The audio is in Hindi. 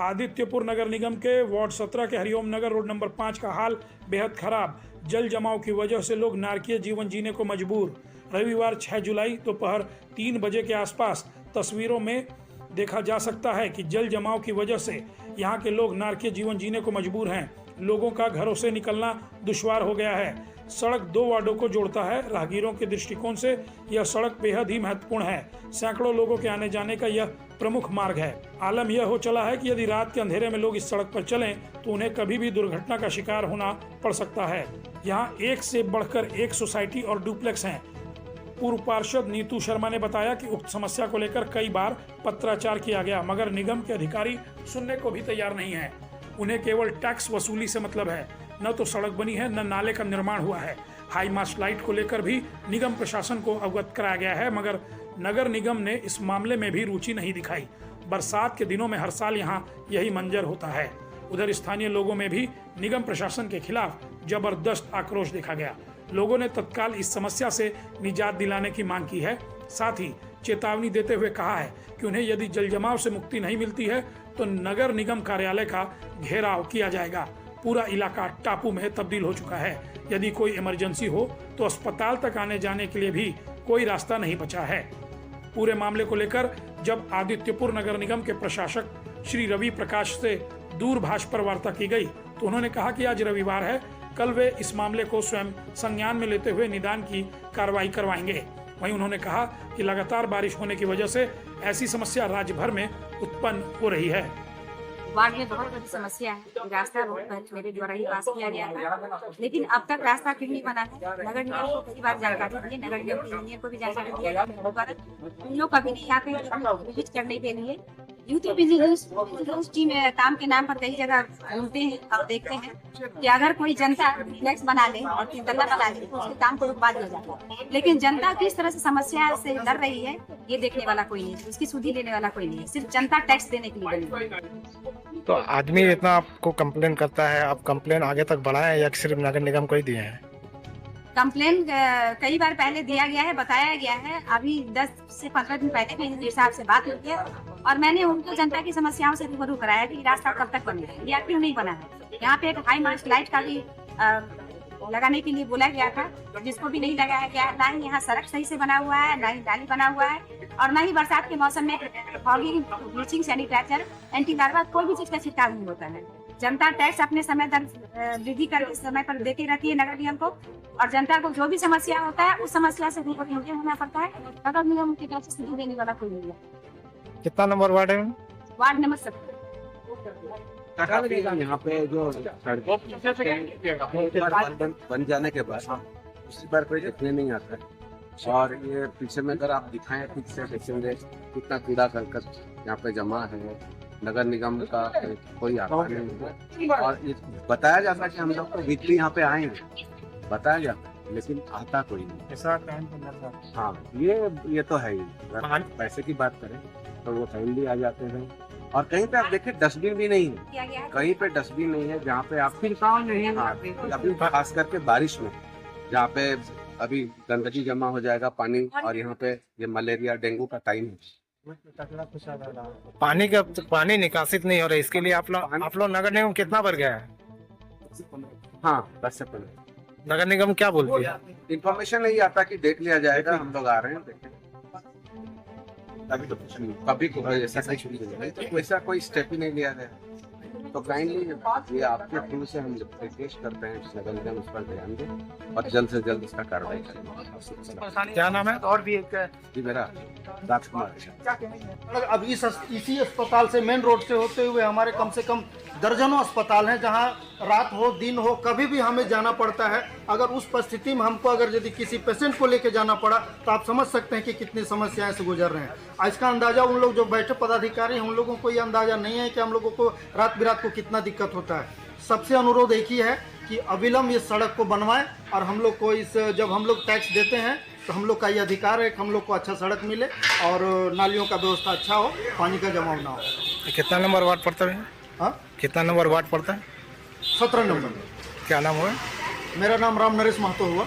आदित्यपुर नगर निगम के वार्ड 17 के हरिओम नगर रोड नंबर 5 का हाल बेहद खराब। जल जमाव की वजह से लोग नारकीय जीवन जीने को मजबूर। रविवार 6 जुलाई दोपहर 3 बजे के आसपास तस्वीरों में देखा जा सकता है कि जल जमाव की वजह से यहाँ के लोग नारकीय जीवन जीने को मजबूर हैं। लोगों का घरों से निकलना दुश्वार हो गया है। सड़क 2 वार्डों को जोड़ता है। राहगीरों के दृष्टिकोण से यह सड़क बेहद ही महत्वपूर्ण है। सैकड़ों लोगों के आने जाने का यह प्रमुख मार्ग है। आलम यह हो चला है कि यदि रात के अंधेरे में लोग इस सड़क पर चलें तो उन्हें कभी भी दुर्घटना का शिकार होना पड़ सकता है। यहाँ एक से बढ़कर एक सोसाइटी और डुप्लेक्स हैं। पूर्व पार्षद नीतू शर्मा ने बताया कि उक्त समस्या को लेकर कई बार पत्राचार किया गया, मगर निगम के अधिकारी सुनने को भी तैयार नहीं है। उन्हें केवल टैक्स वसूली से मतलब है। न तो सड़क बनी है, न नाले का निर्माण हुआ है। हाई मास्ट लाइट को लेकर भी निगम प्रशासन को अवगत कराया गया है, मगर नगर निगम ने इस मामले में भी रुचि नहीं दिखाई। बरसात के दिनों में हर साल यहाँ यही मंजर होता है। उधर स्थानीय लोगों में भी निगम प्रशासन के खिलाफ जबरदस्त आक्रोश देखा गया। लोगों ने तत्काल इस समस्या से निजात दिलाने की मांग की है। साथ ही चेतावनी देते हुए कहा है कि उन्हें यदि जल जमाव से मुक्ति नहीं मिलती है तो नगर निगम कार्यालय का घेराव किया जाएगा। पूरा इलाका टापू में तब्दील हो चुका है। यदि कोई इमरजेंसी हो तो अस्पताल तक आने जाने के लिए भी कोई रास्ता नहीं बचा है। पूरे मामले को लेकर जब आदित्यपुर नगर निगम के प्रशासक श्री रवि प्रकाश से दूरभाष पर वार्ता की गई तो उन्होंने कहा कि आज रविवार है, कल वे इस मामले को स्वयं संज्ञान में लेते हुए निदान की कार्रवाई करवाएंगे। वहीं उन्होंने कहा कि लगातार बारिश होने की वजह से ऐसी समस्या राज्य भर में उत्पन्न हो रही है। वार्ड में बहुत बड़ी समस्या है। रास्ता रोड पर मेरे द्वारा ही पास किया गया था, लेकिन अब तक रास्ता क्यों नहीं बना है? नगर निगम को कई बार जानकारी दी, नगर निगम के इंजीनियर को भी जानकारी दिया गया, उन लोग कभी नहीं आते विजिट करने के लिए। यूथ विजिलेंस टीम काम के नाम पर कई जगह घूमते हैं और देखते हैं कि अगर कोई जनता फ्लैक्स बना ले और दंगा बना ले तो उसके काम को रुकवा दिया जाता है, लेकिन जनता किस तरह से समस्या से लड़ रही है ये देखने वाला कोई नहीं है, उसकी सुधि लेने वाला कोई नहीं है। सिर्फ जनता टैक्स देने के लिए बनी है। तो आदमी इतना आपको कंप्लेन करता है, आप कंप्लेन आगे तक बढ़ाए या सिर्फ नगर निगम को ही दिए हैं? कंप्लेन कई बार पहले दिया गया है, बताया गया है। अभी 10 से 15 दिन पहले भी इंजीनियर साहब से बात हुई है और मैंने उनको जनता की समस्याओं से रूबरू कराया कि रास्ता कब तक बनेगा या क्यों नहीं बना है। यहाँ पे एक हाई मास्ट लाइट का भी लगाने के लिए बोला गया था, जिसको भी नहीं लगाया गया। ना ही यहाँ सड़क सही से बना हुआ है, ना ही नाली बना हुआ है, और ना ही बरसात के मौसम में fogging, bleaching, sanitiser, anti larva कोई भी चीज का छिड़काव नहीं होता है। जनता टैक्स अपने समय वृद्धि करके समय पर देती रहती है नगर निगम को, और जनता को जो भी समस्या होता है उस समस्या से होना पड़ता है। नगर निगम की तरफ से सुधि देने वाला कोई नहीं है। कितना नंबर वार्ड है? Ward number 17। यहाँ पे जो बन जाने के बाद उसी बार कोई देखने नहीं आता है। और ये पीछे में अगर आप दिखाएं ठीक से देखेंगे कितना कूड़ा करकट यहाँ पे जमा है। नगर निगम का कोई आता नहीं है और ये बताया जाता है कि हम लोग को वीकली यहाँ पे आएंगे, बताया जाता है, लेकिन आता कोई नहीं। ऐसा टाइम पर लगता है। हाँ, ये तो है ही। अगर पैसे की बात करें तो वो टाइमली आ जाते हैं। और कहीं पे आप देखें डस्टबिन भी नहीं है, कहीं पे डस्टबिन नहीं है जहाँ पे आप अभी खास करके बारिश में जहाँ पे अभी गंदगी जमा हो जाएगा पानी, और यहाँ पे ये मलेरिया डेंगू का टाइम है। पानी निकासित नहीं हो रहा है, इसके लिए आप लोग नगर निगम कितना बार गया है? हाँ, 10 से 15। नगर निगम क्या बोलती है? इन्फॉर्मेशन नहीं आता कि देख लिया जाएगा, हम लोग आ रहे हैं देखें। कभी ऐसा कोई स्टेप ही नहीं लिया गया। तो काइंडली ये आपके थ्रू से हम रिक्वेस्ट करते हैं नगर निगम उस पर ध्यान दें और जल्द से जल्द इसका कार्रवाई करें। क्या नाम है? और भी एक जी, मेरा राजकुमार। अब इसी अस्पताल से मेन रोड से होते हुए हमारे कम से कम दर्जनों अस्पताल हैं जहां रात हो दिन हो कभी भी हमें जाना पड़ता है। अगर उस परिस्थिति में हमको अगर यदि किसी पेशेंट को लेकर जाना पड़ा तो आप समझ सकते हैं कि कितनी समस्याएं से गुजर रहे हैं। इसका अंदाजा उन लोग जो बैठे पदाधिकारी हैं उन लोगों को ये अंदाजा नहीं है कि हम लोगों को रात बिरात को कितना दिक्कत होता है। सबसे अनुरोध एक ही है कि अविलंब ये सड़क को बनवाएं, और हम लोग को जब हम लोग टैक्स देते हैं तो हम लोग का ये अधिकार है कि हम लोग को अच्छा सड़क मिले और नालियों का व्यवस्था अच्छा हो, पानी का जमाव ना हो। कितना नंबर वार्ड पड़ता है? हाँ, कितना नंबर वार्ड पड़ता है? 17 नंबर। क्या नाम हुआ? मेरा नाम राम नरेश महतो हुआ।